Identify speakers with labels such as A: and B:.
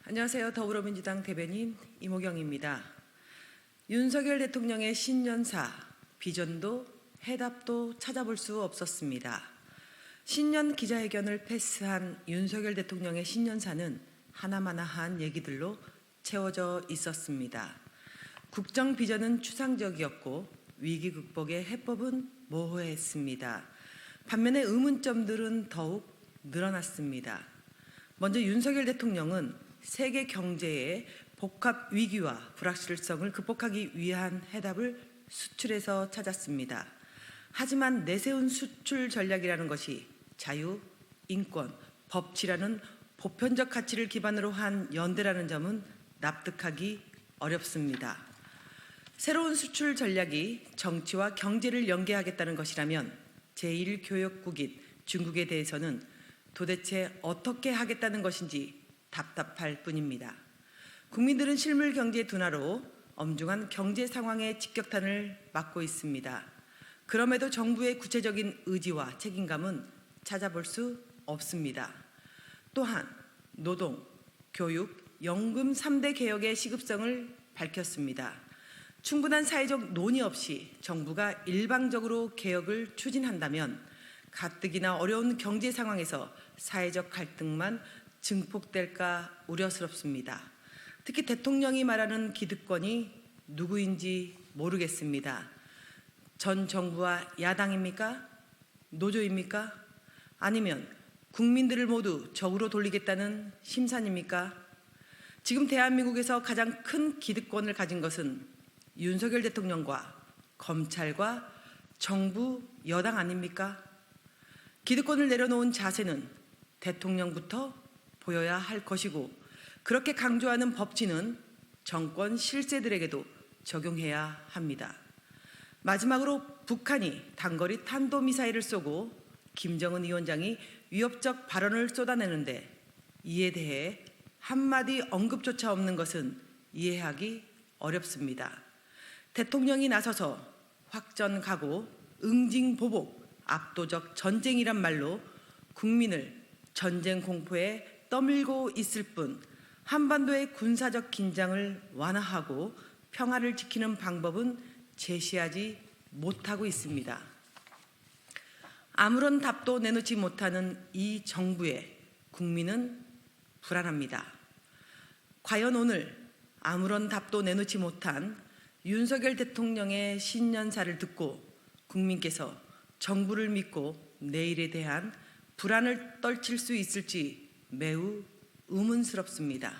A: 안녕하세요. 더불어민주당 대변인 이모경입니다. 윤석열 대통령의 신년사, 비전도 해답도 찾아볼 수 없었습니다. 신년 기자회견을 패스한 윤석열 대통령의 신년사는 하나마나한 얘기들로 채워져 있었습니다. 국정 비전은 추상적이었고 위기 극복의 해법은 모호했습니다. 반면에 의문점들은 더욱 늘어났습니다. 먼저 윤석열 대통령은 세계 경제의 복합 위기와 불확실성을 극복하기 위한 해답을 수출에서 찾았습니다. 하지만 내세운 수출 전략이라는 것이 자유, 인권, 법치라는 보편적 가치를 기반으로 한 연대라는 점은 납득하기 어렵습니다. 새로운 수출 전략이 정치와 경제를 연계하겠다는 것이라면 제1교역국인 중국에 대해서는 도대체 어떻게 하겠다는 것인지 답답할 뿐입니다. 국민들은 실물 경제 둔화로 엄중한 경제 상황의 직격탄을 맞고 있습니다. 그럼에도 정부의 구체적인 의지와 책임감은 찾아볼 수 없습니다. 또한 노동, 교육, 연금 3대 개혁의 시급성을 밝혔습니다. 충분한 사회적 논의 없이 정부가 일방적으로 개혁을 추진한다면 가뜩이나 어려운 경제 상황에서 사회적 갈등만 증폭될까 우려스럽습니다. 특히 대통령이 말하는 기득권이 누구인지 모르겠습니다. 전 정부와 야당입니까? 노조입니까? 아니면 국민들을 모두 적으로 돌리겠다는 심산입니까? 지금 대한민국에서 가장 큰 기득권을 가진 것은 윤석열 대통령과 검찰과 정부, 여당 아닙니까? 기득권을 내려놓은 자세는 대통령부터 보여야 할 것이고, 그렇게 강조하는 법치는 정권 실세들에게도 적용해야 합니다. 마지막으로 북한이 단거리 탄도미사일을 쏘고 김정은 위원장이 위협적 발언을 쏟아내는데 이에 대해 한마디 언급조차 없는 것은 이해하기 어렵습니다. 대통령이 나서서 확전가고 응징보복, 압도적 전쟁이란 말로 국민을 전쟁 공포에 떠밀고 있을 뿐 한반도의 군사적 긴장을 완화하고 평화를 지키는 방법은 제시하지 못하고 있습니다. 아무런 답도 내놓지 못하는 이 정부에 국민은 불안합니다. 과연 오늘 아무런 답도 내놓지 못한 윤석열 대통령의 신년사를 듣고 국민께서 정부를 믿고 내일에 대한 불안을 떨칠 수 있을지 매우 의문스럽습니다.